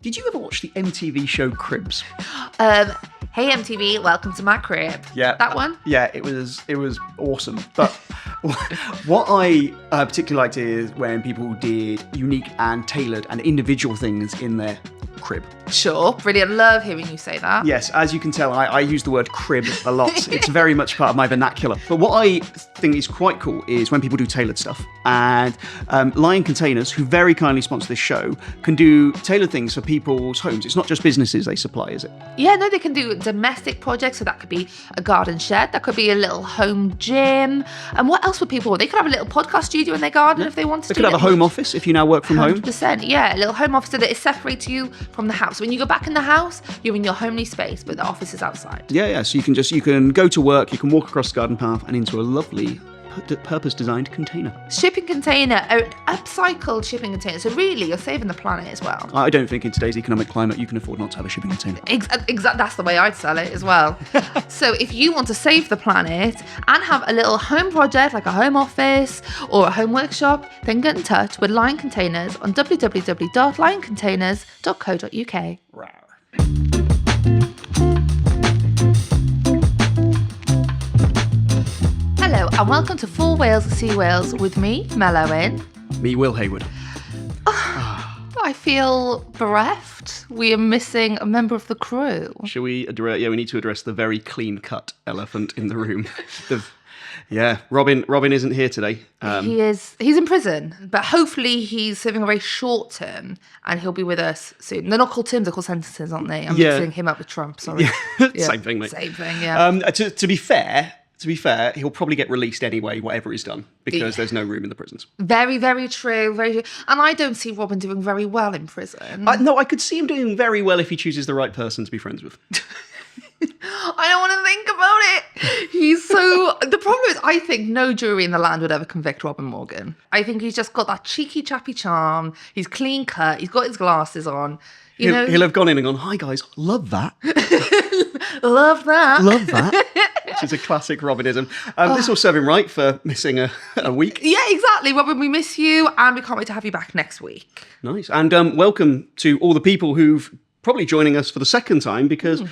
Did you ever watch the MTV show Cribs? Hey MTV, welcome to my crib. Yeah. That one? Yeah, it was awesome. But what I particularly liked is when people did unique and tailored and individual things in their crib. Sure, brilliant. Love hearing you say that. Yes, as you can tell, I use the word crib a lot. It's very much part of my vernacular. But what I think is quite cool is when people do tailored stuff. And Lion Containers, who very kindly sponsor this show, can do tailored things for people's homes. It's not just businesses they supply, is it? Yeah, no, they can do domestic projects. So that could be a garden shed. That could be a little home gym. And what else would people want? They could have a little podcast studio in their garden if they wanted to. They could have a home office if you now work from home. 100%, yeah. A little home office so that it separates you from the house. When you go back in the house, you're in your homely space, but the office is outside. Yeah. So you can go to work, you can walk across the garden path and into a lovely purpose-designed container. Shipping container, an upcycled shipping container. So really, you're saving the planet as well. I don't think in today's economic climate you can afford not to have a shipping container. Exactly. That's the way I'd sell it as well. So if you want to save the planet and have a little home project like a home office or a home workshop, then get in touch with Lion Containers on www.lioncontainers.co.uk. Wow. Hello and welcome to 4 Whales Sea Whales with me, Mel Owen. Me, Will Hayward. I feel bereft. We are missing a member of the crew. Shall we address? Yeah, we need to address the very clean-cut elephant in the room. Robin isn't here today. He's in prison, but hopefully he's serving a very short term and he'll be with us soon. They're not called terms, they're called sentences, aren't they? I'm mixing him up with Trump, sorry. Yeah. Same thing, mate. Same thing, yeah. To be fair, he'll probably get released anyway, whatever he's done, because there's no room in the prisons. Very, very true, very true. And I don't see Robin doing very well in prison. No, I could see him doing very well if he chooses the right person to be friends with. I don't want to think about it. The problem is, I think no jury in the land would ever convict Robin Morgan. I think he's just got that cheeky, chappy charm. He's clean cut. He's got his glasses on. He'll have gone in and gone, "Hi guys, love that." Love that. Love that. Which is a classic Robinism. This will serve him right for missing a week. Yeah, exactly. Robin, we miss you and we can't wait to have you back next week. Nice. And welcome to all the people who've probably joining us for the second time because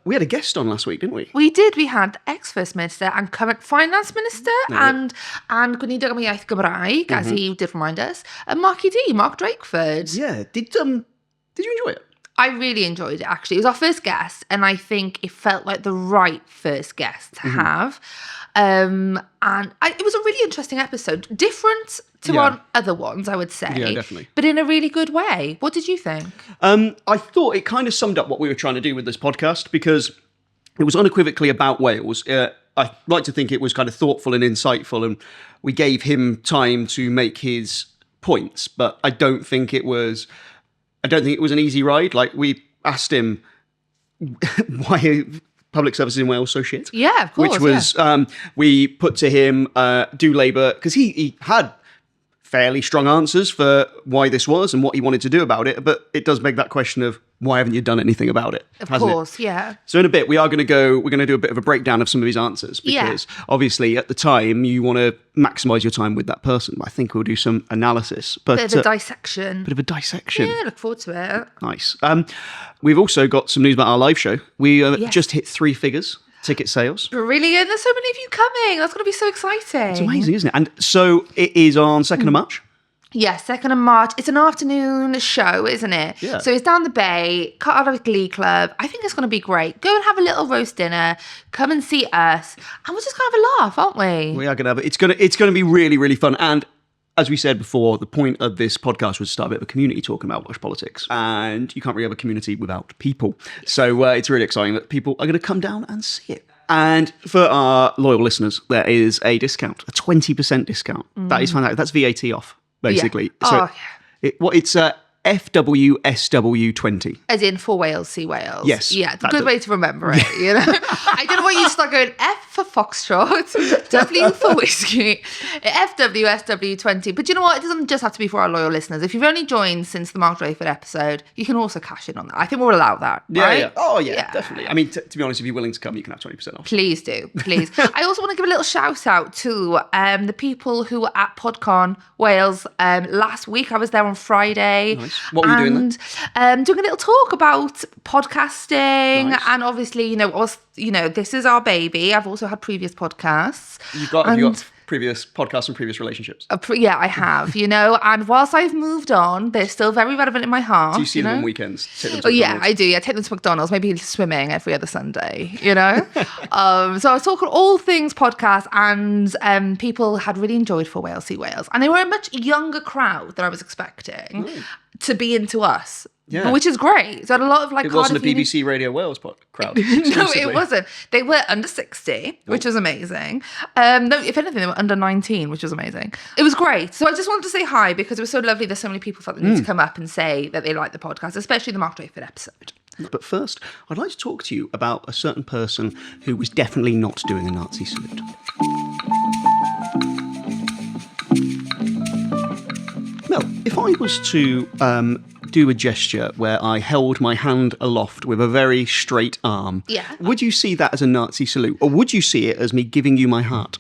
we had a guest on last week, didn't we? We did. We had ex-First Minister and current Finance Minister and Gwynedd Iaith Gymraeg, as he did remind us, and Mark Drakeford. Yeah. Did you enjoy it? I really enjoyed it, actually. It was our first guest, and I think it felt like the right first guest to have. It was a really interesting episode. Different to our other ones, I would say. Yeah, definitely. But in a really good way. What did you think? I thought it kind of summed up what we were trying to do with this podcast because it was unequivocally about Wales. I like to think it was kind of thoughtful and insightful, and we gave him time to make his points, but I don't think it was an easy ride. Like, we asked him why public services in Wales so shit. Yeah, of course. Which was, we put to him, do Labour, because he had fairly strong answers for why this was and what he wanted to do about it, but it does beg that question of why haven't you done anything about it? Of course, yeah. So in a bit, we're going to do a bit of a breakdown of some of his answers because obviously at the time you want to maximise your time with that person. I think we'll do some analysis. But, bit of a dissection. Yeah, look forward to it. Nice. We've also got some news about our live show. We just hit 3 figures. Ticket sales. Brilliant. There's so many of you coming. That's going to be so exciting. It's amazing, isn't it? And so it is on 2nd of March. Yeah, 2nd of March. It's an afternoon show, isn't it? Yeah. So it's down the bay, cut out of a glee club. I think it's going to be great. Go and have a little roast dinner. Come and see us. And we're just going to have a laugh, aren't we? We are going to have it. It's going to be really, really fun. And as we said before, the point of this podcast was to start a bit of a community talking about Welsh politics. And you can't really have a community without people. So it's really exciting that people are going to come down and see it. And for our loyal listeners, there is a discount, a 20% discount. That is fantastic. That's VAT off, basically. Yeah. It's FWSW20. As in 4 Whales, Sea Whales. Yes. Yeah, it's a good way to remember it, you know? I don't know why you start going F for Foxtrot, W for Whiskey, FWSW20. But you know what? It doesn't just have to be for our loyal listeners. If you've only joined since the Mark Drakeford episode, you can also cash in on that. I think we'll allow that, right? Yeah. Oh, yeah, definitely. I mean, to be honest, if you're willing to come, you can have 20% off. Please do, please. I also want to give a little shout out to the people who were at PodCon Wales last week. I was there on Friday. Nice. Nice. What were you doing then? Doing a little talk about podcasting, Nice. and obviously, this is our baby. I've also had previous podcasts. Have you got previous podcasts and previous relationships? Yeah, I have, and whilst I've moved on, they're still very relevant in my heart. Do you see them on weekends? Yeah, I do. Yeah, take them to McDonald's, maybe swimming every other Sunday, So I was talking all things podcast, and people had really enjoyed For Wales See Wales. And they were a much younger crowd than I was expecting to be into us. Yeah. Which is great. So I had a lot of It wasn't a BBC Radio Wales crowd. No, it wasn't. They were under 60, which was amazing. No, if anything, they were under 19, which was amazing. It was great. So I just wanted to say hi because it was so lovely that so many people felt the need to come up and say that they like the podcast, especially the Mark Drakeford episode. But first, I'd like to talk to you about a certain person who was definitely not doing a Nazi salute. Mel, if I was to do a gesture where I held my hand aloft with a very straight arm, would you see that as a Nazi salute? Or would you see it as me giving you my heart?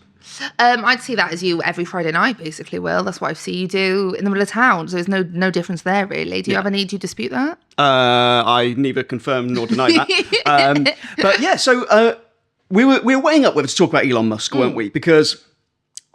I'd see that as you every Friday night, basically, Will. That's what I see you do in the middle of town. So there's no difference there, really. Do you dispute that? I neither confirm nor deny that. But yeah, so we were weighing up whether to talk about Elon Musk, weren't we? Because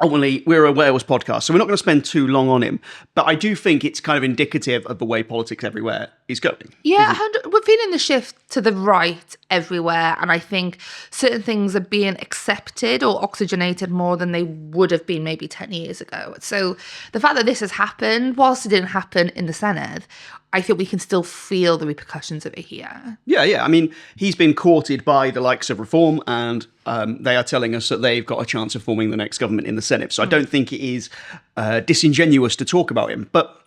ultimately, we're a Wales podcast, so we're not going to spend too long on him. But I do think it's kind of indicative of the way politics everywhere is going. Yeah, we're feeling the shift to the right everywhere. And I think certain things are being accepted or oxygenated more than they would have been maybe 10 years ago. So the fact that this has happened, whilst it didn't happen in the Senedd, I think we can still feel the repercussions of it here. Yeah. I mean, he's been courted by the likes of Reform, and they are telling us that they've got a chance of forming the next government in the Senedd. So I don't think it is disingenuous to talk about him. But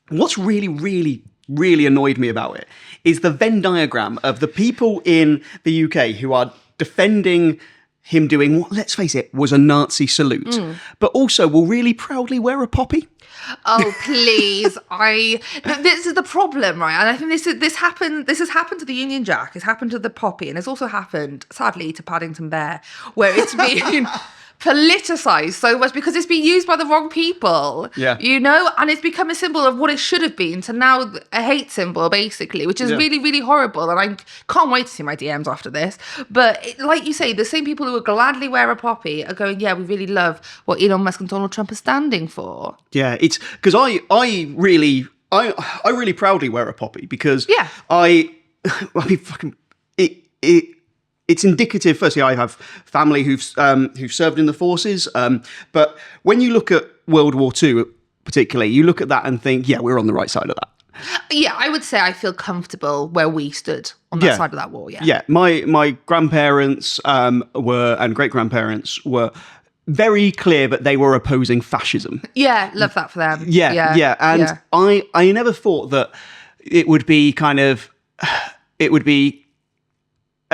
what's really, really, really annoyed me about it is the Venn diagram of the people in the UK who are defending him doing what, let's face it, was a Nazi salute, but also will really proudly wear a poppy. Oh, please. This is the problem, right? And I think this has happened to the Union Jack, it's happened to the poppy, and it's also happened, sadly, to Paddington Bear, where it's been politicised so much because it's been used by the wrong people. Yeah. And it's become a symbol of what it should have been to now a hate symbol, basically, which is really, really horrible. And I can't wait to see my DMs after this. But like you say, the same people who would gladly wear a poppy are going, yeah, we really love what Elon Musk and Donald Trump are standing for. Yeah, it's because I really proudly wear a poppy because it's indicative. Firstly, I have family who've served in the forces, but when you look at World War II, particularly, you look at that and think, yeah, we're on the right side of that. Yeah, I would say I feel comfortable where we stood on that side of that war. Yeah. My grandparents and great-grandparents were very clear that they were opposing fascism. Yeah, love that for them. Yeah. And I never thought that it would be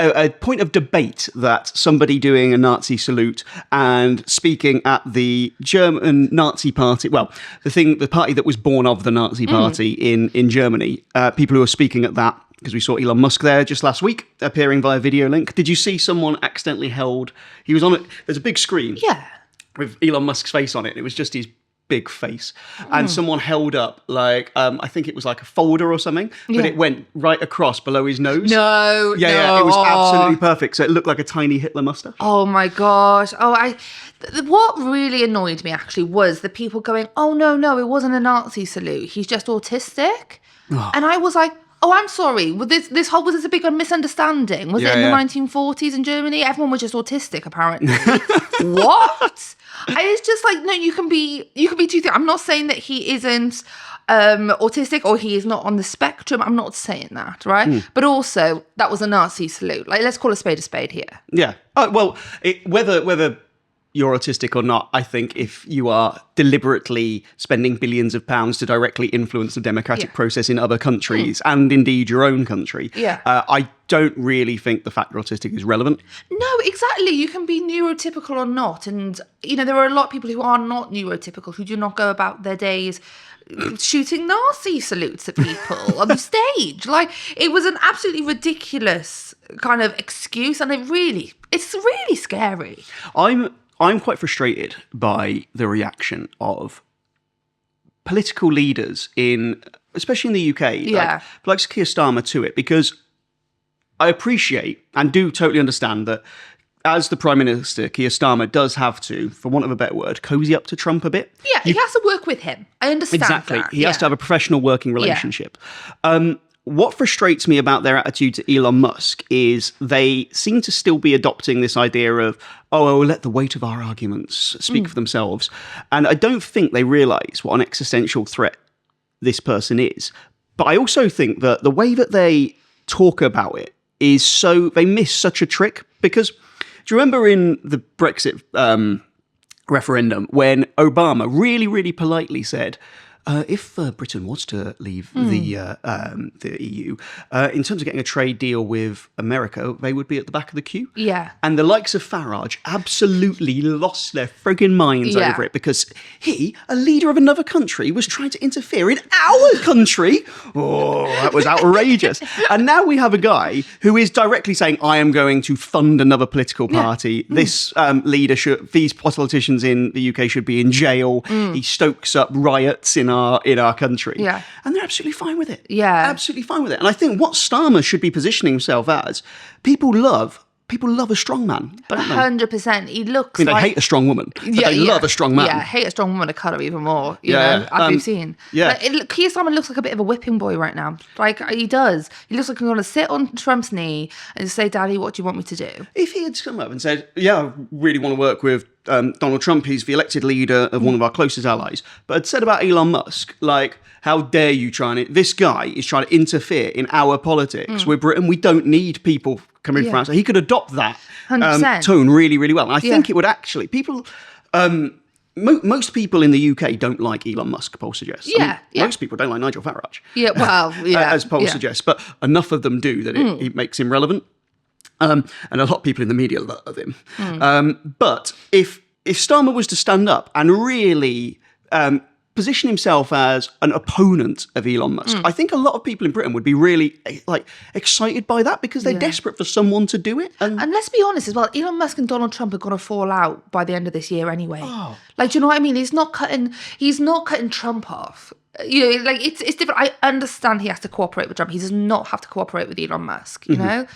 a point of debate that somebody doing a Nazi salute and speaking at the German Nazi party, well, the party that was born of the Nazi party in Germany, people who are speaking at that, because we saw Elon Musk there just last week, appearing via video link. Did you see someone accidentally he was on it, there's a big screen with Elon Musk's face on it, and it was just his big face, and someone held up I think it was like a folder or something, but it went right across below his nose. No, it was absolutely perfect. So it looked like a tiny Hitler mustache. Oh my gosh! What really annoyed me actually was the people going, "Oh no, it wasn't a Nazi salute. He's just autistic," and I was like, "Oh, I'm sorry. Was this a big misunderstanding? Was it in the 1940s in Germany? Everyone was just autistic, apparently." What? It's just like, no, you can be two things. I'm not saying that he isn't autistic or he is not on the spectrum. I'm not saying that, right? But also, that was a Nazi salute. Like, let's call a spade here. Yeah. Oh, well, whether you're autistic or not, I think if you are deliberately spending billions of pounds to directly influence the democratic process in other countries and indeed your own country, I don't really think the fact you're autistic is relevant. No, exactly. You can be neurotypical or not. And, there are a lot of people who are not neurotypical who do not go about their days shooting Nazi salutes at people on the stage. Like, it was an absolutely ridiculous kind of excuse, and it's really scary. I'm quite frustrated by the reaction of political leaders especially in the UK, like Keir Starmer to it, because I appreciate and do totally understand that as the Prime Minister, Keir Starmer does have to, for want of a better word, cozy up to Trump a bit. Yeah, he has to work with him. I understand exactly. that. He has to have a professional working relationship. What frustrates me about their attitude to Elon Musk is they seem to still be adopting this idea of, let the weight of our arguments speak for themselves. And I don't think they realise what an existential threat this person is. But I also think that the way that they talk about it is they miss such a trick. Because do you remember in the Brexit referendum when Obama really, really politely said, if Britain was to leave the EU, in terms of getting a trade deal with America, they would be at the back of the queue. Yeah. And the likes of Farage absolutely lost their friggin' minds over it because he, a leader of another country, was trying to interfere in our country. Oh, that was outrageous. And now we have a guy who is directly saying, I am going to fund another political party. This these politicians in the UK should be in jail. He stokes up riots in our country. Yeah. And they're absolutely fine with it. Yeah. Absolutely fine with it. And I think what Starmer should be positioning himself as, people love a strong man, don't they? 100%. He looks they hate a strong woman, but they love a strong man. Yeah, hate a strong woman of colour even more, you know, as we've seen. Yeah. Keir Starmer looks like a bit of a whipping boy right now. Like, he does. He looks like he's going to sit on Trump's knee and say, Daddy, what do you want me to do? If he had come up and said, I really want to work with Donald Trump, he's the elected leader of one of our closest allies, but had said about Elon Musk, like, how dare you this guy is trying to interfere in our politics with Britain. We don't need people coming from outside. He could adopt that tone really, really well. And I think it would actually, most people in the UK don't like Elon Musk, poll suggests. Most people don't like Nigel Farage. Yeah, well, as poll suggests, but enough of them do that it makes him relevant. And a lot of people in the media love him. But if Starmer was to stand up and really position himself as an opponent of Elon Musk, I think a lot of people in Britain would be really excited by that because they're desperate for someone to do it. And let's be honest as well, Elon Musk and Donald Trump are going to fall out by the end of this year anyway. Like, do you know what I mean? He's not cutting Trump off. You know, like it's different. I understand he has to cooperate with Trump. He does not have to cooperate with Elon Musk. You know,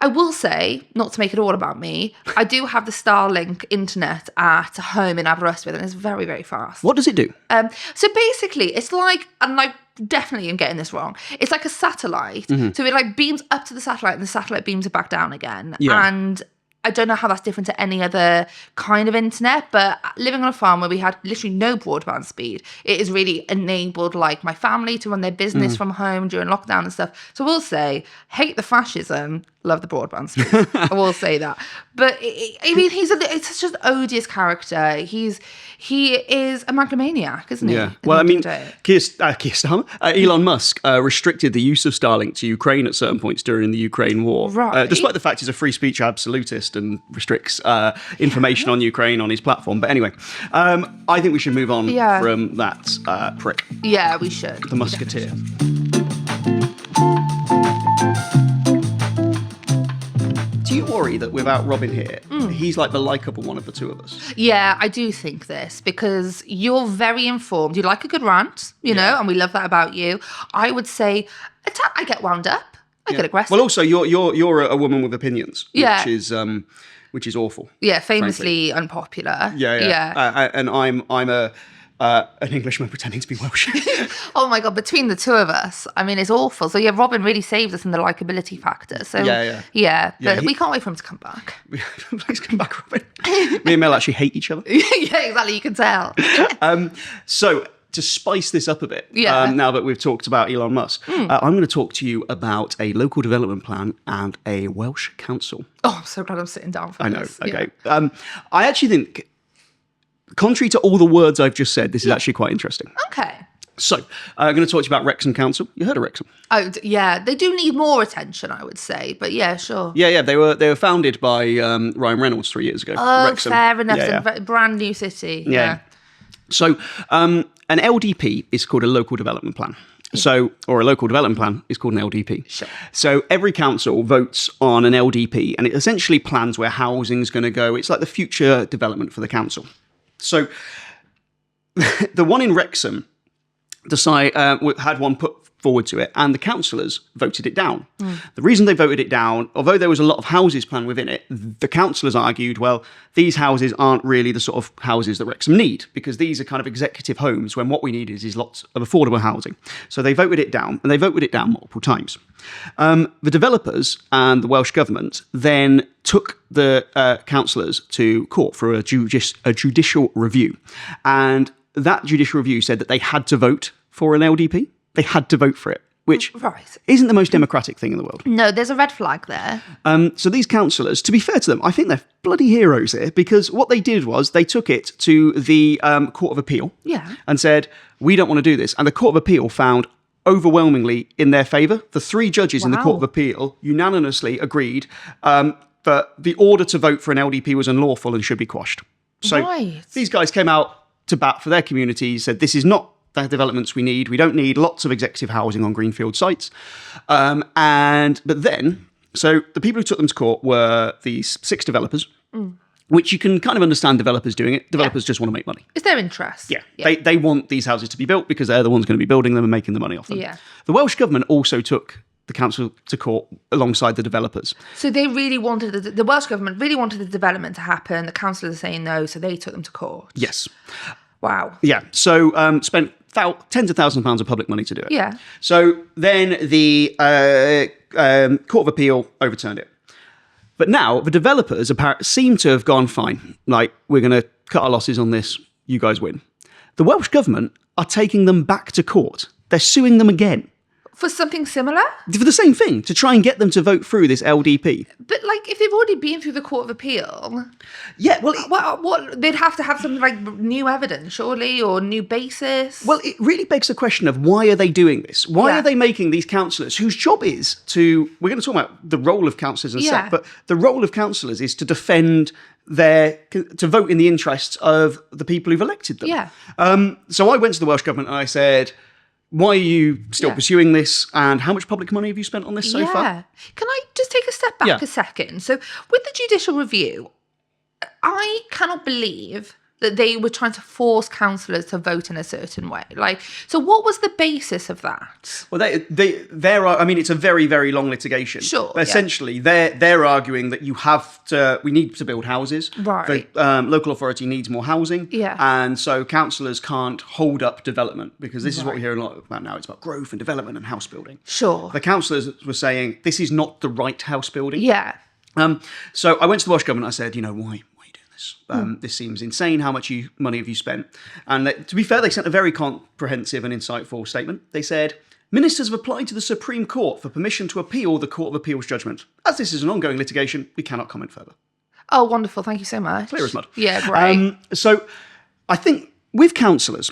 I will say, not to make it all about me, I do have the Starlink internet at home in Aberystwyth, and it's very, very fast. What does it do? So basically, it's like, and I definitely am getting this wrong, it's like a satellite. So it like beams up to the satellite, and the satellite beams it back down again. And I don't know how that's different to any other kind of internet, but living on a farm where we had literally no broadband speed, it has really enabled like my family to run their business from home during lockdown and stuff. So I will say, hate the fascism, love the broadband speed. I will say that. But I mean, it's such an odious character. He is a megalomaniac, isn't he? Yeah. Well, I mean, Keir Starmer, Elon Musk restricted the use of Starlink to Ukraine at certain points during the Ukraine war. Right. Despite the fact he's a free speech absolutist and restricts information on Ukraine on his platform. But anyway, I think we should move on from that prick. Yeah, we should. The Musketeer. Do you worry that without Robin here, he's like the likeable one of the two of us? Yeah, I do think this because you're very informed. You like a good rant, you know, and we love that about you. I would say I get wound up. I get aggressive. Well, also you're a woman with opinions, which is awful. Yeah, famously unpopular. Yeah. And I'm an Englishman pretending to be Welsh. Oh my God, between the two of us, I mean, it's awful. So Robin really saves us in the likability factor. So but we can't wait for him to come back. Please come back, Robin. Me and Mel actually hate each other. Yeah, exactly. You can tell. So to spice this up a bit, now that we've talked about Elon Musk, I'm going to talk to you about a local development plan and a Welsh council. Oh, I'm so glad I'm sitting down for this. I know. Okay. Yeah. I actually think, contrary to all the words I've just said, this is actually quite interesting. Okay. So, I'm going to talk to you about Wrexham Council. You heard of Wrexham? Oh, yeah. They do need more attention, I would say. But yeah, sure. Yeah. They were founded by Ryan Reynolds 3 years ago. Oh, Wrexham. Fair enough. Yeah. It's a brand new city. Yeah. So, an LDP is called a local development plan. So, or a local development plan is called an LDP. Sure. So every council votes on an LDP, and it essentially plans where housing's going to go. It's like the future development for the council. So the one in Wrexham had one put forward to it, and the councillors voted it down. The reason they voted it down, although there was a lot of houses planned within it, the councillors argued, well, these houses aren't really the sort of houses that Wrexham need, because these are kind of executive homes when what we need is lots of affordable housing. So they voted it down, and they voted it down multiple times. The developers and the Welsh Government then took the councillors to court for a judicial review. And that judicial review said that they had to vote for an LDP. They had to vote for it, which isn't the most democratic thing in the world. No, there's a red flag there. So these councillors, to be fair to them, I think they're bloody heroes here, because what they did was they took it to the Court of Appeal and said, we don't want to do this. And the Court of Appeal found overwhelmingly in their favour. The 3 judges in the Court of Appeal unanimously agreed that the order to vote for an LDP was unlawful and should be quashed. So these guys came out to bat for their community, said this is not the developments we need. We don't need lots of executive housing on greenfield sites. But then, so the people who took them to court were these 6 developers, which you can kind of understand developers doing it. Developers just want to make money. It's their interest. Yeah. They want these houses to be built because they're the ones going to be building them and making the money off them. Yeah. The Welsh Government also took the council to court alongside the developers. So they really wanted, the Welsh Government really wanted the development to happen. The councillors are saying no, so they took them to court. Yes. Wow. Yeah. So spent tens of thousands of pounds of public money to do it. Yeah. So then the Court of Appeal overturned it. But now the developers seem to have gone, fine, like, we're going to cut our losses on this, you guys win. The Welsh Government are taking them back to court. They're suing them again. For something similar? For the same thing, to try and get them to vote through this LDP. But, like, if they've already been through the Court of Appeal... Yeah, well... What they'd have to have some, like, new evidence, surely, or new basis? Well, it really begs the question of why are they doing this? Why are they making these councillors, whose job is to... We're going to talk about the role of councillors in a sec, but the role of councillors is to defend to vote in the interests of the people who've elected them. Yeah. So I went to the Welsh Government and I said... Why are you still pursuing this, and how much public money have you spent on this so far? Can I just take a step back a second? So with the judicial review, I cannot believe that they were trying to force councillors to vote in a certain way. Like, so what was the basis of that? Well, there are. I mean, it's a very, very long litigation. Sure. But essentially, they're arguing that we need to build houses. Right. The local authority needs more housing. Yeah. And so councillors can't hold up development, because this is what we hear a lot about now. It's about growth and development and house building. Sure. The councillors were saying this is not the right house building. Yeah. So I went to the Welsh Government. I said, why? This seems insane. How much money have you spent? And to be fair, they sent a very comprehensive and insightful statement. They said, ministers have applied to the Supreme Court for permission to appeal the Court of Appeal's judgment. As this is an ongoing litigation, we cannot comment further. Oh, wonderful. Thank you so much. Clear as mud. Yeah, great. So I think with councillors,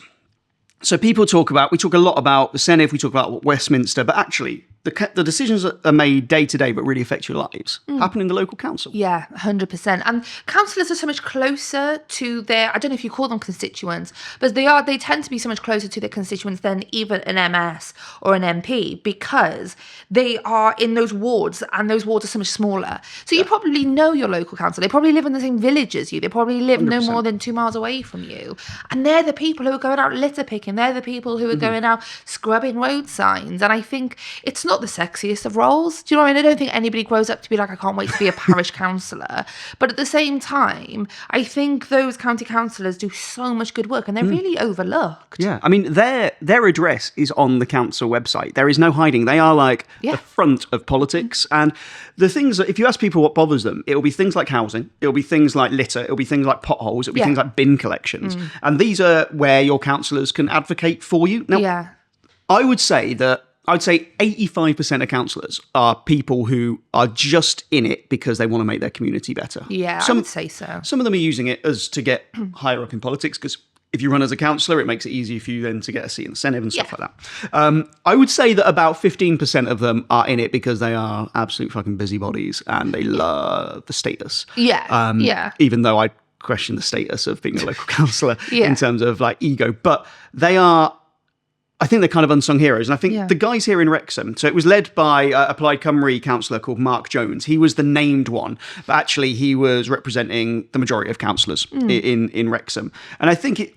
so we talk a lot about the Senedd, we talk about Westminster, but actually the decisions that are made day to day but really affect your lives happen in the local council. Yeah, 100%. And councillors are so much closer to their, I don't know if you call them constituents, but they tend to be so much closer to their constituents than even an MS or an MP, because they are in those wards, and those wards are so much smaller. So you probably know your local council. They probably live in the same village as you. They probably live 100%. No more than 2 miles away from you. And they're the people who are going out litter picking. They're the people who are going out scrubbing road signs. And I think it's not the sexiest of roles. Do you know what I mean? I don't think anybody grows up to be like, I can't wait to be a parish councillor. But at the same time, I think those county councillors do so much good work, and they're really overlooked. Yeah, I mean, their address is on the council website. There is no hiding. They are like the front of politics. And the things that, if you ask people what bothers them, it'll be things like housing, it'll be things like litter, it'll be things like potholes, it'll be things like bin collections. And these are where your councillors can advocate for you. Now, I would say 85% of councillors are people who are just in it because they want to make their community better. Yeah, I would say so. Some of them are using it as to get higher up in politics, because if you run as a councillor, it makes it easier for you then to get a seat in the Senedd and stuff like that. I would say that about 15% of them are in it because they are absolute fucking busybodies and they love the status. Even though I question the status of being a local councillor in terms of like ego, but I think they're kind of unsung heroes. And I think the guys here in Wrexham, so it was led by a Plaid Cymru councillor called Mark Jones. He was the named one, but actually he was representing the majority of councillors in Wrexham. And I think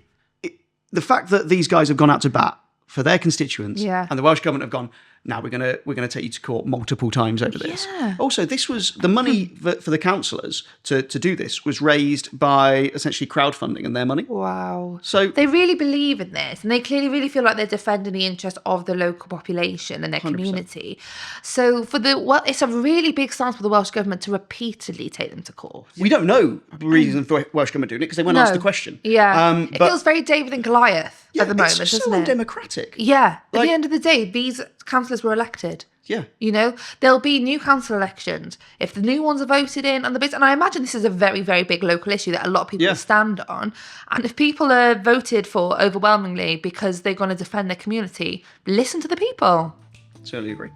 the fact that these guys have gone out to bat for their constituents, Yeah. and the Welsh Government have gone, now we're gonna take you to court multiple times over this. Yeah. Also, this was the money for the councillors to do this was raised by essentially crowdfunding and their money. Wow. So They really believe in this, and they clearly really feel like they're defending the interest of the local population and their 100%. community. So it's a really big stance for the Welsh Government to repeatedly take them to court. we don't know the reason for Welsh Government doing it because they weren't asked the question. Yeah. It but feels very David and Goliath at the moment, it's doesn't so it? undemocratic. Yeah. At Like- the end of the day, these councillors were elected. Yeah. You know, there'll be new council elections. If the new ones are voted in and and I imagine this is a very, very big local issue that a lot of people Yeah. stand on. And if people are voted for overwhelmingly because they're going to defend their community, listen to the people. Certainly agree.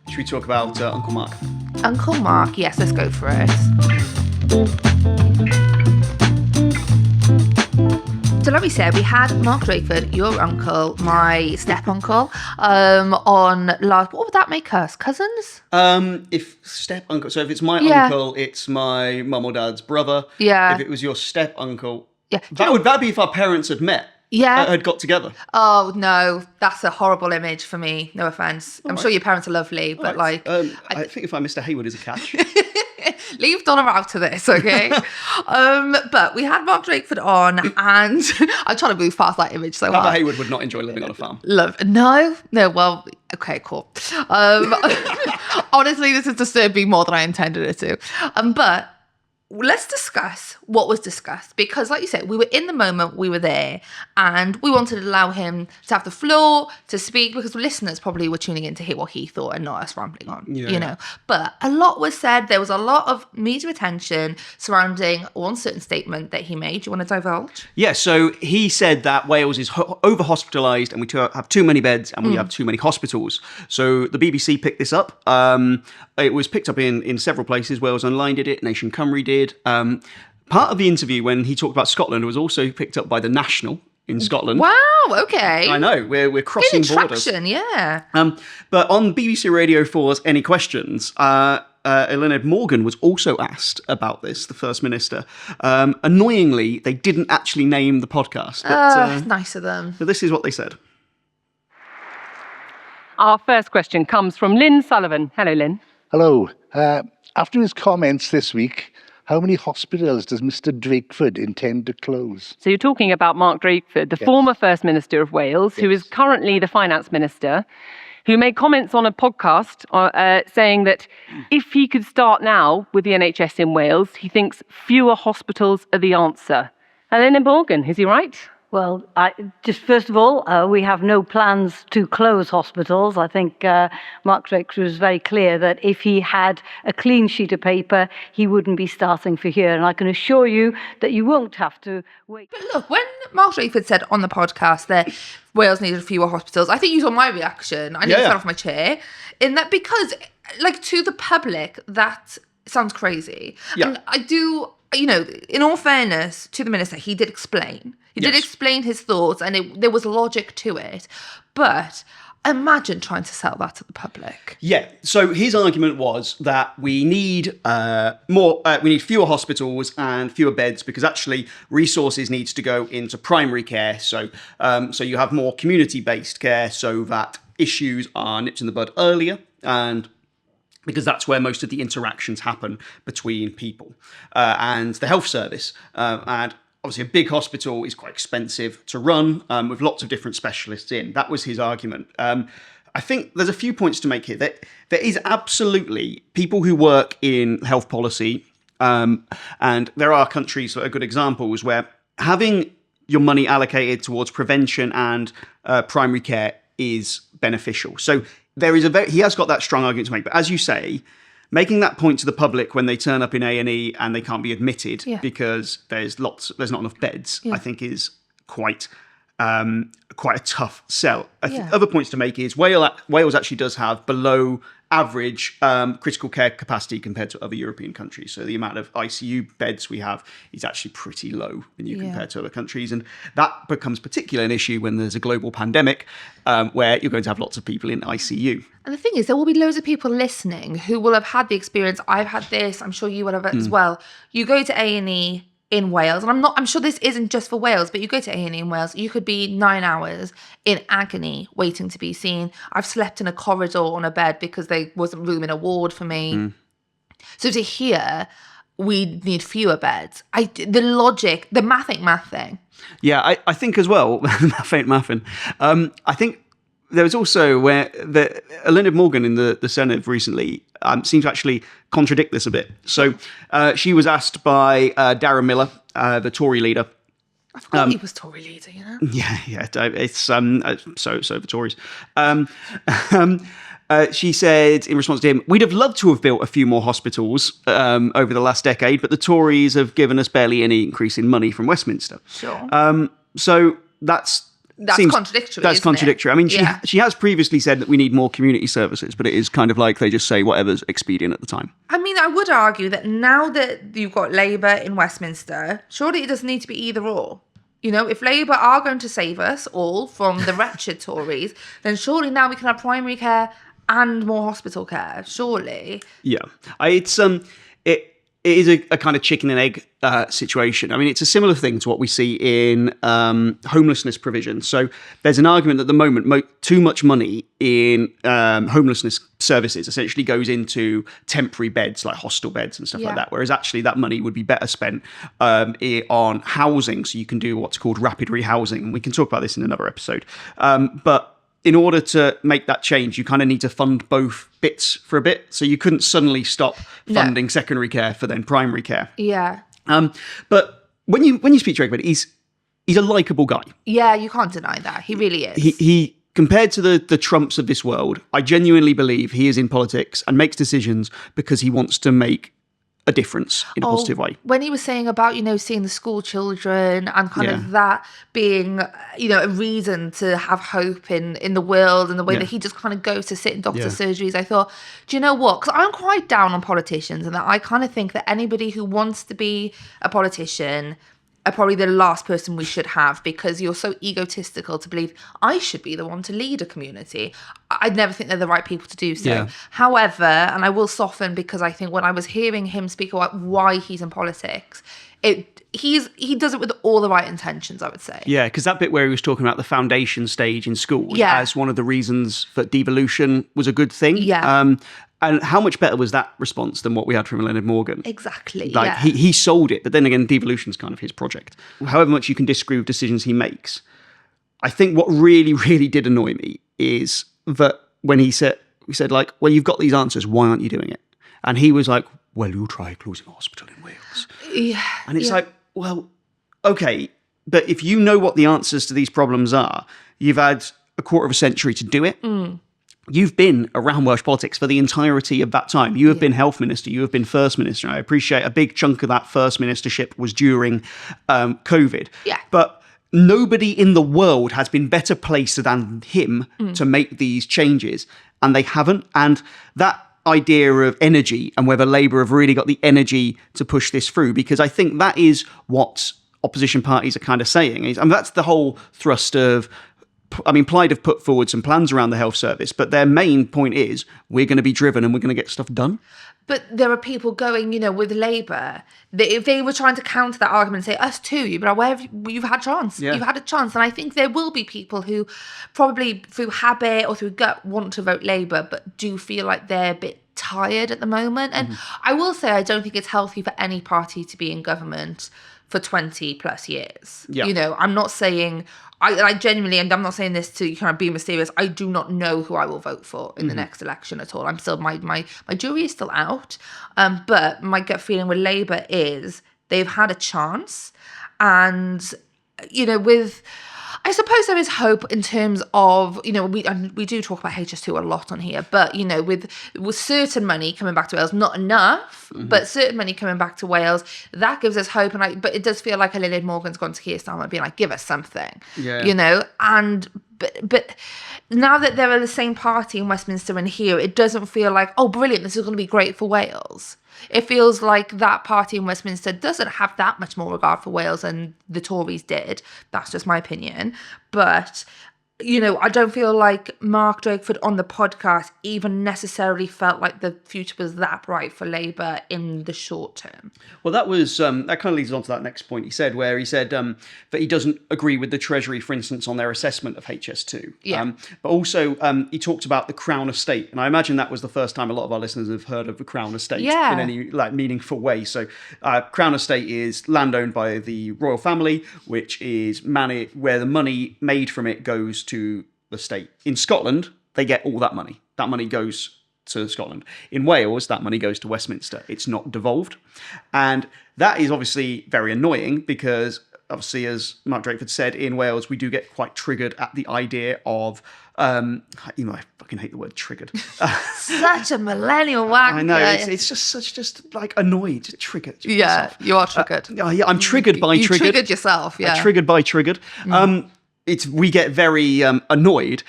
Should we talk about Uncle Mark? Uncle Mark, yes, let's go for it. So like we said, we had Mark Drakeford, your uncle, my step-uncle, on last... What would that make us? Cousins? If step uncle, so if it's my Yeah. uncle, it's my mum or dad's brother. Yeah. If it was your step uncle, Yeah. that'd be if our parents had met. Yeah. Had got together. Oh, no, that's a horrible image for me. No offence. I'm sure your parents are lovely, but I think if I Mr. Hayward is a catch. leave Donna out of this, okay? But we had Mark Drakeford on, and I'm trying to move past that image so Papa hard. Hayward would not enjoy living on a farm. No, well, okay, cool. Honestly, this has disturbed me more than I intended it to. But let's discuss what was discussed, because like you said, we were in the moment, we were there, and we wanted to allow him to have the floor to speak, because listeners probably were tuning in to hear what he thought and not us rambling on, you know. But a lot was said. There was a lot of media attention surrounding one certain statement that he made. Do you want to divulge? Yeah, so he said that Wales is over-hospitalised and we have too many beds and we have too many hospitals. So the BBC picked this up. It was picked up in several places. Wales Online did it, Nation Cymru did. Part of the interview when he talked about Scotland was also picked up by The National in Scotland. Wow, okay. I know, we're crossing Getting borders. traction, yeah. But on BBC Radio 4's Any Questions, Eluned Morgan was also asked about this, the First Minister. Annoyingly, they didn't actually name the podcast. But, Nice of them. but this is what they said. Our first question comes from Lynn Sullivan. Hello, Lynn. Hello. After his comments this week, how many hospitals does Mr. Drakeford intend to close? So you're talking about Mark Drakeford, the former First Minister of Wales, who is currently the Finance Minister, who made comments on a podcast saying that if he could start now with the NHS in Wales, he thinks fewer hospitals are the answer. Eluned Morgan, is he right? Well, just first of all, we have no plans to close hospitals. I think Mark Drakeford was very clear that if he had a clean sheet of paper, he wouldn't be starting for here. And I can assure you that you won't have to wait. But look, when Mark Drakeford said on the podcast that Wales needed fewer hospitals, I think you saw my reaction. I nearly fell off my chair. In that, because, like, to the public, that sounds crazy. Yeah. And I do, you know, in all fairness to the minister, he did explain. He did explain his thoughts, and there was logic to it. But imagine trying to sell that to the public. Yeah. So his argument was that we need we need fewer hospitals and fewer beds because actually resources needs to go into primary care. So you have more community-based care so that issues are nipped in the bud earlier, and because that's where most of the interactions happen between people and the health service. And obviously, a big hospital is quite expensive to run with lots of different specialists in. That was his argument. I think there's a few points to make here. There is absolutely people who work in health policy, and there are countries that are good examples where having your money allocated towards prevention and primary care is beneficial. So there is he has got that strong argument to make. But as you say, making that point to the public when they turn up in A&E and they can't be admitted because there's not enough beds, I think is quite a tough sell. Other points to make is Wales actually does have below average critical care capacity compared to other European countries. So the amount of ICU beds we have is actually pretty low when you compare to other countries. And that becomes particularly an issue when there's a global pandemic where you're going to have lots of people in ICU. And the thing is, there will be loads of people listening who will have had the experience. I've had this. I'm sure you will have as well. You go to A&E in Wales, and I'm sure this isn't just for Wales, but you go to A&E in Wales, you could be 9 hours in agony waiting to be seen. I've slept in a corridor on a bed because there wasn't room in a ward for me. So to hear we need fewer beds, the logic, the math ain't mathing. Yeah, I think as well, math ain't mathing. I think there was also where Eluned Morgan in the Senedd recently seemed to actually contradict this a bit. So she was asked by Darren Miller, the Tory leader. I forgot he was Tory leader, you know? Yeah, it's so the Tories. She said in response to him, "We'd have loved to have built a few more hospitals over the last decade, but the Tories have given us barely any increase in money from Westminster." Sure. So that's contradictory. That's contradictory. I mean, Yeah. she has previously said that we need more community services, but it is kind of like they just say whatever's expedient at the time. I mean, I would argue that now that you've got Labour in Westminster, surely it doesn't need to be either or. You know, if Labour are going to save us all from the wretched Tories, then surely now we can have primary care and more hospital care, surely. Yeah, it is a kind of chicken and egg situation. I mean, it's a similar thing to what we see in homelessness provision. So there's an argument that at the moment too much money in homelessness services essentially goes into temporary beds, like hostel beds and stuff like that, whereas actually that money would be better spent on housing, so you can do what's called rapid rehousing. And we can talk about this in another episode. But in order to make that change, you kind of need to fund both bits for a bit. So you couldn't suddenly stop funding secondary care for then primary care. Yeah. But when you speak to Drakeford, he's a likable guy. Yeah, you can't deny that. He really is. He compared to the Trumps of this world, I genuinely believe he is in politics and makes decisions because he wants to make a difference in a positive way. When he was saying about, seeing the school children and kind of that being, a reason to have hope in the world, and the way that he just kind of goes to sit in doctor's surgeries, I thought, do you know what? Because I'm quite down on politicians, and that I kind of think that anybody who wants to be a politician are probably the last person we should have, because you're so egotistical to believe I should be the one to lead a community. I'd never think they're the right people to do so. Yeah. However, and I will soften, because I think when I was hearing him speak about why he's in politics, he does it with all the right intentions, I would say. Yeah, because that bit where he was talking about the foundation stage in schools as one of the reasons that devolution was a good thing. Yeah. And how much better was that response than what we had from Eluned Morgan? Exactly. Like he sold it, but then again, devolution's kind of his project. However much you can disagree with decisions he makes, I think what really, really did annoy me is that when he said like, well, you've got these answers, why aren't you doing it? And he was like, well, you try closing a hospital in Wales. Yeah. And it's like, well, okay, but if you know what the answers to these problems are, you've had a quarter of a century to do it. You've been around Welsh politics for the entirety of that time. You have been health minister. You have been first minister. I appreciate a big chunk of that first ministership was during COVID. Yeah. But nobody in the world has been better placed than him to make these changes, and they haven't. And that idea of energy, and whether Labour have really got the energy to push this through, because I think that is what opposition parties are kind of saying. I mean, that's the whole thrust of, Plaid have put forward some plans around the health service, but their main point is we're going to be driven and we're going to get stuff done. But there are people going, with Labour, if they were trying to counter that argument and say, us too, but where have you've had a chance. Yeah. You've had a chance. And I think there will be people who probably through habit or through gut want to vote Labour, but do feel like they're a bit tired at the moment. And I will say, I don't think it's healthy for any party to be in government for 20 plus years. Yeah. I'm not saying, I genuinely, and I'm not saying this to kind of be mysterious, I do not know who I will vote for in the next election at all. I'm still, my jury is still out. But my gut feeling with Labour is they've had a chance. And, I suppose there is hope in terms of, we do talk about HS2 a lot on here, but, with certain money coming back to Wales, not enough, but certain money coming back to Wales, that gives us hope. And but it does feel like Eluned Morgan's gone to Keir Starmer being like, give us something, but now that they're the same party in Westminster and here, it doesn't feel like, oh, brilliant, this is going to be great for Wales. It feels like that party in Westminster doesn't have that much more regard for Wales than the Tories did. That's just my opinion. But I don't feel like Mark Drakeford on the podcast even necessarily felt like the future was that bright for Labour in the short term. Well, that was that kind of leads on to that next point he said that he doesn't agree with the Treasury, for instance, on their assessment of HS2. Yeah. But also he talked about the Crown Estate, and I imagine that was the first time a lot of our listeners have heard of the Crown Estate in any meaningful way. So Crown Estate is land owned by the royal family, which is where the money made from it goes to the state. In Scotland, they get all that money. That money goes to Scotland. In Wales, that money goes to Westminster. It's not devolved. And that is obviously very annoying because, obviously, as Mark Drakeford said, in Wales, we do get quite triggered at the idea of, I fucking hate the word triggered. Such a millennial wanker. I know, it's just like annoyed, just triggered. Yeah, you are triggered. Yeah, I'm triggered by you triggered. You triggered yourself, yeah. Triggered by triggered. We get very annoyed,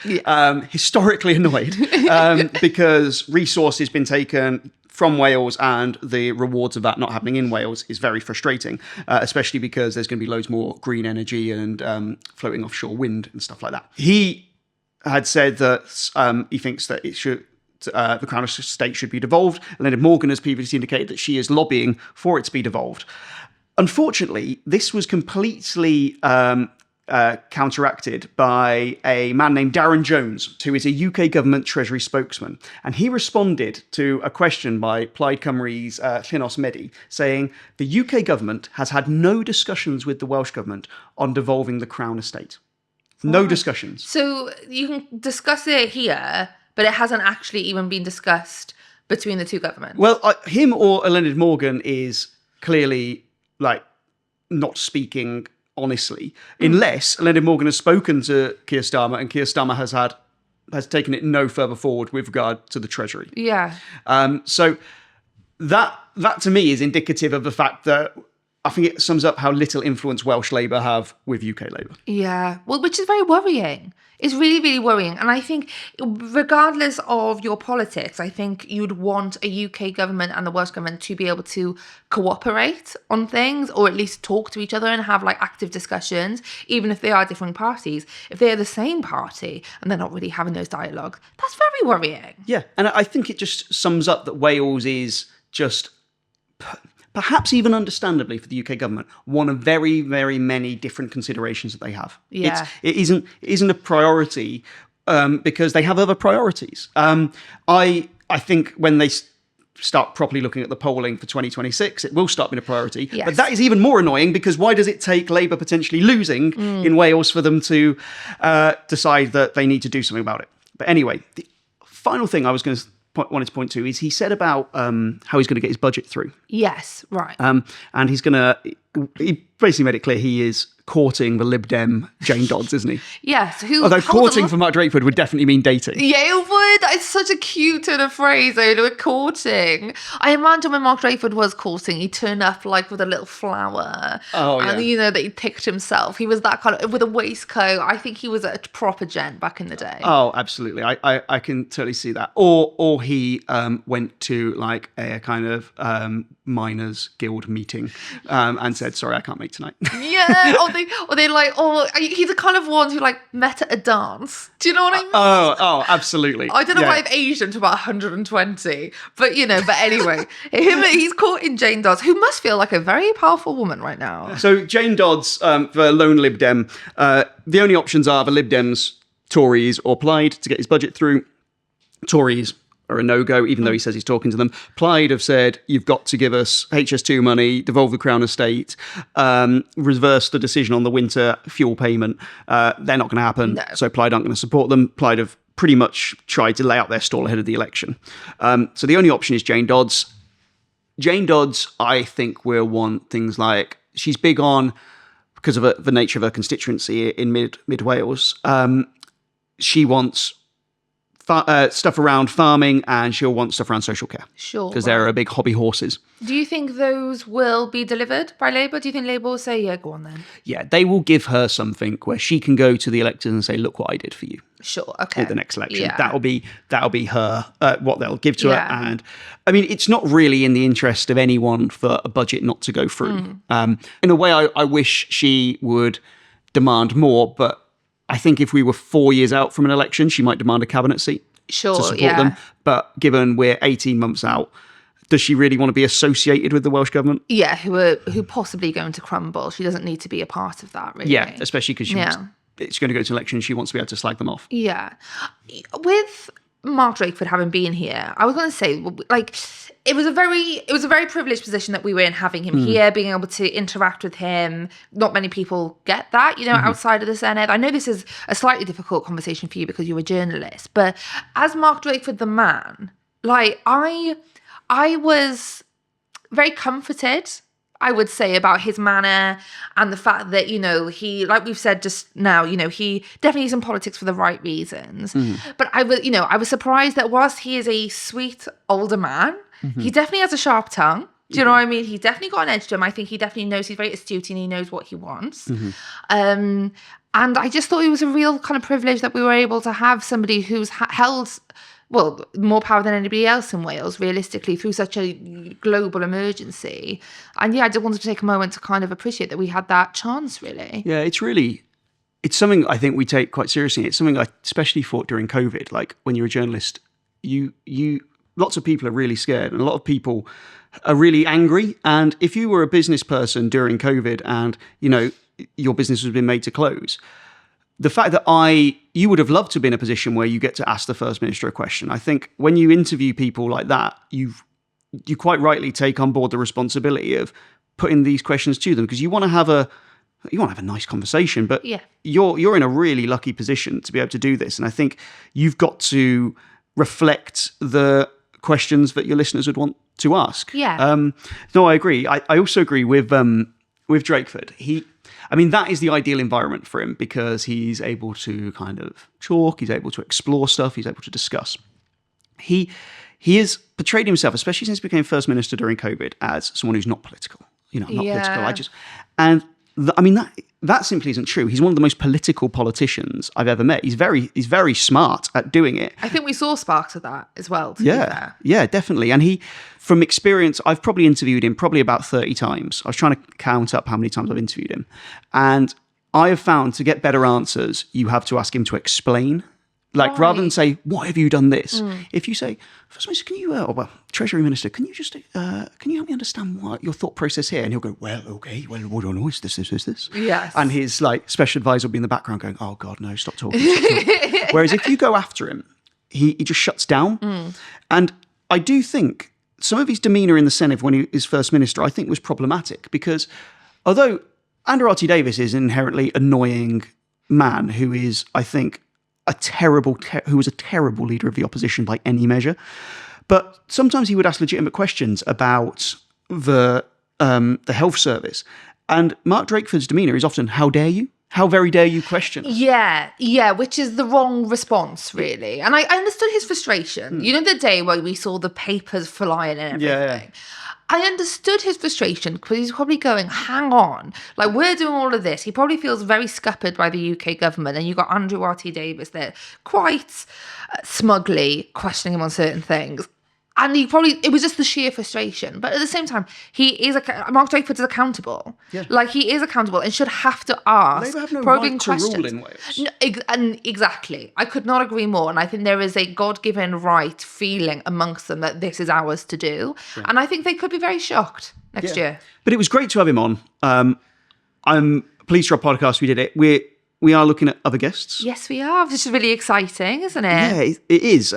historically annoyed, because resource has been taken from Wales, and the rewards of that not happening in Wales is very frustrating, especially because there's going to be loads more green energy and floating offshore wind and stuff like that. He had said that he thinks that it should. The Crown Estate should be devolved. Leonard Morgan has previously indicated that she is lobbying for it to be devolved. Unfortunately, this was completely counteracted by a man named Darren Jones, who is a UK government Treasury spokesman. And he responded to a question by Plaid Cymru's Llanos Medi, saying the UK government has had no discussions with the Welsh Government on devolving the Crown Estate. No discussions. So you can discuss it here, but it hasn't actually even been discussed between the two governments. Well, him or Leonard Morgan is clearly not speaking honestly, unless Leonard Morgan has spoken to Keir Starmer and Keir Starmer has taken it no further forward with regard to the Treasury. Yeah. So that to me is indicative of the fact that I think it sums up how little influence Welsh Labour have with UK Labour. Yeah, well, which is very worrying. It's really, really worrying. And I think regardless of your politics, I think you'd want a UK government and the Welsh Government to be able to cooperate on things, or at least talk to each other and have active discussions, even if they are different parties. If they're the same party and they're not really having those dialogues, that's very worrying. Yeah, and I think it just sums up that Wales is just, perhaps even understandably for the UK government, one of very, very many different considerations that they have. Yeah. It isn't a priority because they have other priorities. I think when they start properly looking at the polling for 2026, it will start being a priority. Yes. But that is even more annoying because why does it take Labour potentially losing in Wales for them to decide that they need to do something about it? But anyway, the final thing I was wanted to point to is he said about how he's going to get his budget through. Yes, right. And he basically made it clear he is courting the Lib Dem Jane Dodds, isn't he? Yes. Although courting for Mark Drakeford would definitely mean dating. Yeah, it would. It's such a cute turn of phrase, we're courting. I imagine when Mark Drakeford was courting, he turned up with a little flower. Oh, yeah. And, that he picked himself. He was that kind of, with a waistcoat. I think he was a proper gent back in the day. Oh, absolutely. I can totally see that. Or he went to a kind of miners guild meeting and said, sorry, I can't make tonight. Yeah. Or they he's the kind of one who met at a dance. Do you know what I mean? Oh, absolutely. I don't know why I've aged him to about 120, but anyway, he's courting Jane Dodds, who must feel like a very powerful woman right now. So Jane Dodds, the lone Lib Dem, the only options are the Lib Dems, Tories or Plaid to get his budget through. Tories are a no-go, even though he says he's talking to them. Plaid have said, you've got to give us HS2 money, devolve the Crown Estate, reverse the decision on the winter fuel payment. They're not going to happen, so Plaid aren't going to support them. Plaid have pretty much tried to lay out their stall ahead of the election. So the only option is Jane Dodds. Jane Dodds, I think, will want things like, she's big on, because of the nature of her constituency in mid Wales, she wants stuff around farming, and she'll want stuff around social care. Sure. Because there are big hobby horses. Do you think those will be delivered by Labour? Do you think Labour will say, yeah, go on then? Yeah, they will give her something where she can go to the electors and say, look what I did for you. Sure, okay. At the next election. Yeah. That'll be her, what they'll give to her. And I mean, it's not really in the interest of anyone for a budget not to go through. In a way, I wish she would demand more, but I think if we were 4 years out from an election, she might demand a cabinet seat Sure, to support yeah. them. But given we're 18 months out, does she really want to be associated with the Welsh Government? Yeah, who possibly going to crumble. She doesn't need to be a part of that, really. Yeah, especially because it's going to go to election. She wants to be able to slag them off. Yeah. With Mark Drakeford having been here, I was going to say, like, it was a very privileged position that we were in, having him here, being able to interact with him. Not many people get that, outside of the Senedd. I know this is a slightly difficult conversation for you because you're a journalist, but as Mark Drakeford, the man, like, I was very comforted, I would say, about his manner and the fact that, he, like we've said just now, he definitely is in politics for the right reasons. But I was surprised that whilst he is a sweet older man, he definitely has a sharp tongue. Do you know what I mean? He's definitely got an edge to him. I think he definitely knows, he's very astute and he knows what he wants. And I just thought it was a real kind of privilege that we were able to have somebody who's held, well, more power than anybody else in Wales, realistically, through such a global emergency. And I just wanted to take a moment to kind of appreciate that we had that chance, really. Yeah, it's something I think we take quite seriously. It's something I especially thought during COVID. Like, when you're a journalist, lots of people are really scared and a lot of people are really angry. And if you were a business person during COVID and, your business has been made to close, the fact that you would have loved to be in a position where you get to ask the First Minister a question. I think when you interview people like that, you quite rightly take on board the responsibility of putting these questions to them, because you want to have a nice conversation, but you're in a really lucky position to be able to do this. And I think you've got to reflect the questions that your listeners would want to ask. Yeah. No, I agree. I also agree with Drakeford. That is the ideal environment for him, because he's able to kind of talk, he's able to explore stuff, he's able to discuss. He has portrayed himself, especially since he became First Minister during COVID, as someone who's not political. Not political. That simply isn't true. He's one of the most political politicians I've ever met. He's very smart at doing it. I think we saw sparks of that as well, to be fair. Yeah, definitely. And from experience, I've probably interviewed him about 30 times. I was trying to count up how many times I've interviewed him. And I have found to get better answers, you have to ask him to explain. Like, rather than say, why have you done this? If you say, First Minister, can you, Treasury Minister, can you just, can you help me understand what your thought process here? And he'll go, well, okay, well, what do I know? Is this? Yes. And his special advisor will be in the background going, oh God, no, stop talking. Whereas if you go after him, he just shuts down. And I do think some of his demeanour in the Senedd when he is First Minister, I think, was problematic, because although Andrew R.T. Davies is an inherently annoying man who is, I think, who was a terrible leader of the opposition by any measure, but sometimes he would ask legitimate questions about the health service, and Mark Drakeford's demeanour is often, how dare you? How very dare you question us? Yeah, which is the wrong response, really. And I understood his frustration. The day where we saw the papers flying and everything. Yeah. I understood his frustration, because he's probably going, hang on, like, we're doing all of this. He probably feels very scuppered by the UK government, and you got Andrew R.T. Davies there quite smugly questioning him on certain things. And it was just the sheer frustration. But at the same time, Mark Drakeford is accountable. Yeah. Like, he is accountable and should have to ask Labour have no probing right to questions. rule in Wales. No, exactly. I could not agree more. And I think there is a God-given right feeling amongst them that this is ours to do. Yeah. And I think they could be very shocked next year. But it was great to have him on. I'm pleased for our podcast we did it. We are looking at other guests. Yes, we are. This is really exciting, isn't it? Yeah, it is.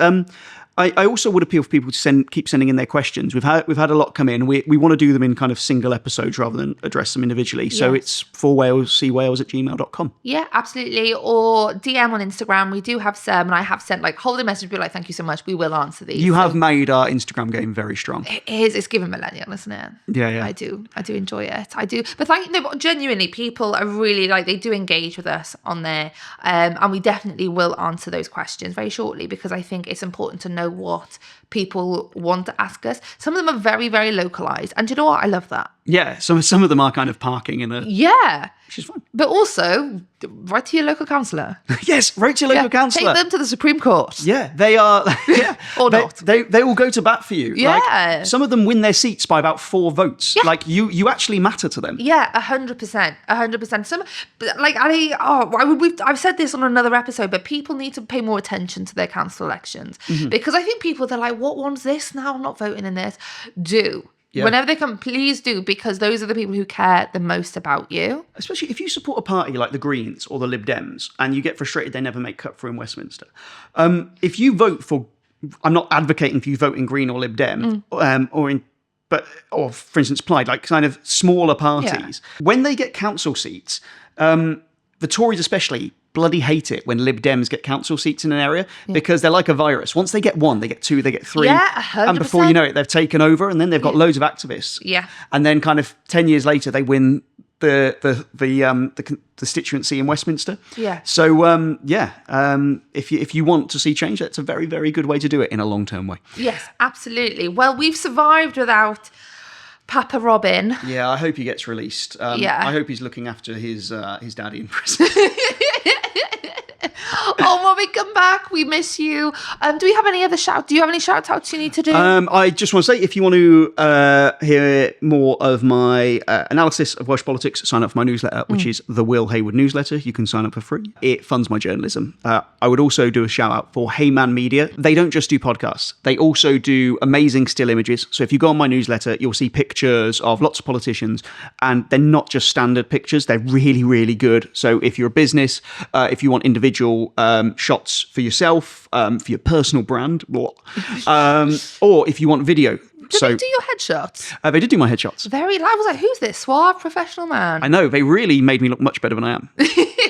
I also would appeal for people to keep sending in their questions. We've had a lot come in. We want to do them in kind of single episodes rather than address them individually. So it's forwalescwales@gmail.com. Yeah, absolutely. Or DM on Instagram. We do have some, and I have sent holding message people thank you so much. We will answer these. You have made our Instagram game very strong. It is. It's given millennial, isn't it? Yeah. I do enjoy it. I do. But but genuinely, people are really they do engage with us on there, and we definitely will answer those questions very shortly, because I think it's important to know what people want to ask us. Some of them are very, very localized, and do you know what? I love that. Yeah, some of them are kind of parking in a... Yeah. Which is fine. But also, write to your local councillor. Yes, write to your local councillor. Take them to the Supreme Court. Yeah, they are... Yeah, Or not. They will go to bat for you. Yeah. Like, some of them win their seats by about 4 votes. Yeah. Like, you actually matter to them. Yeah, 100%. 100%. Some, like, I've said this on another episode, but people need to pay more attention to their council elections. Because I think people, they're like, what one's this now? I'm not voting in this. Do. Yeah. Whenever they come, please do, because those are the people who care the most about you. Especially if you support a party like the Greens or the Lib Dems and you get frustrated they never make cut through in Westminster. If you vote for... I'm not advocating for you voting Green or Lib Dem, or for instance Plaid, like kind of smaller parties. Yeah. When they get council seats, the Tories especially bloody hate it when Lib Dems get council seats in an area because they're like a virus. Once they get 1, they get 2, they get 3. Yeah, 100%. And before you know it, they've taken over and then they've got loads of activists. Yeah. And then kind of 10 years later, they win the constituency in Westminster. Yeah. So if you want to see change, that's a very, very good way to do it in a long-term way. Yes, absolutely. Well, we've survived without Papa Robin. Yeah, I hope he gets released. I hope he's looking after his daddy in prison. Oh, when we come back, we miss you. Do we have any other shout? Do you have any shout outs you need to do? I just want to say, if you want to hear more of my analysis of Welsh politics, sign up for my newsletter, which is the Will Hayward newsletter. You can sign up for free. It funds my journalism. I would also do a shout out for HayMan Media. They don't just do podcasts. They also do amazing still images. So if you go on my newsletter, you'll see pictures of lots of politicians, and they're not just standard pictures. They're really, really good. So if you're a business, if you want individual shots for yourself, for your personal brand, or if you want video. Did they do your headshots? They did do my headshots. I was like, who's this suave professional man? I know, they really made me look much better than I am.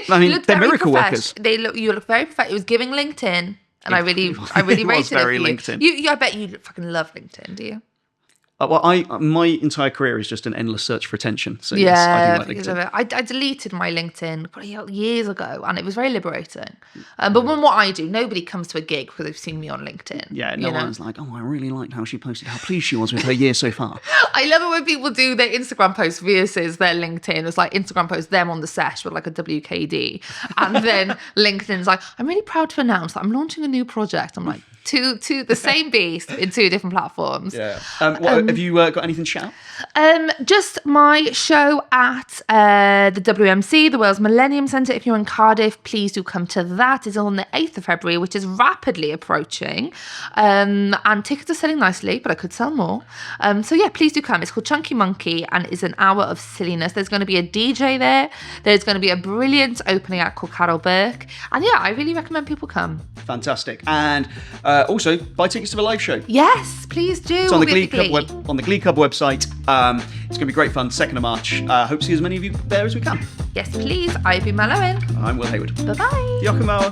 I mean, they're miracle workers. You look very professional. It was giving LinkedIn, and I really rated it. Was very LinkedIn. I bet you fucking love LinkedIn, do you? My entire career is just an endless search for attention. So yes, I do like LinkedIn. I deleted my LinkedIn years ago, and it was very liberating. But when what I do, nobody comes to a gig because they've seen me on LinkedIn. Yeah, no one's like, oh, I really liked how she posted how pleased she was with her year so far. I love it when people do their Instagram posts versus their LinkedIn. It's like Instagram posts them on the sesh with like a WKD, and then LinkedIn's like, I'm really proud to announce that I'm launching a new project. I'm like, to the same beast in 2 different platforms. Yeah. Have you got anything to shout? Just my show at the WMC, the Wales Millennium Centre. If you're in Cardiff, please do come to that. It's on the 8th of February, which is rapidly approaching. And tickets are selling nicely, but I could sell more. So yeah, please do come. It's called Chunky Monkey, and it's an hour of silliness. There's going to be a DJ there. There's going to be a brilliant opening act called Carol Burke. And yeah, I really recommend people come. Fantastic. And also, buy tickets to the live show. Yes, please do. It's on the Glee Club website. It's going to be great fun, 2nd of March. Hope to see as many of you there as we can. Yes, please. I've been Mal Owen. I'm Will Hayward. Bye-bye. Diolch yn fawr.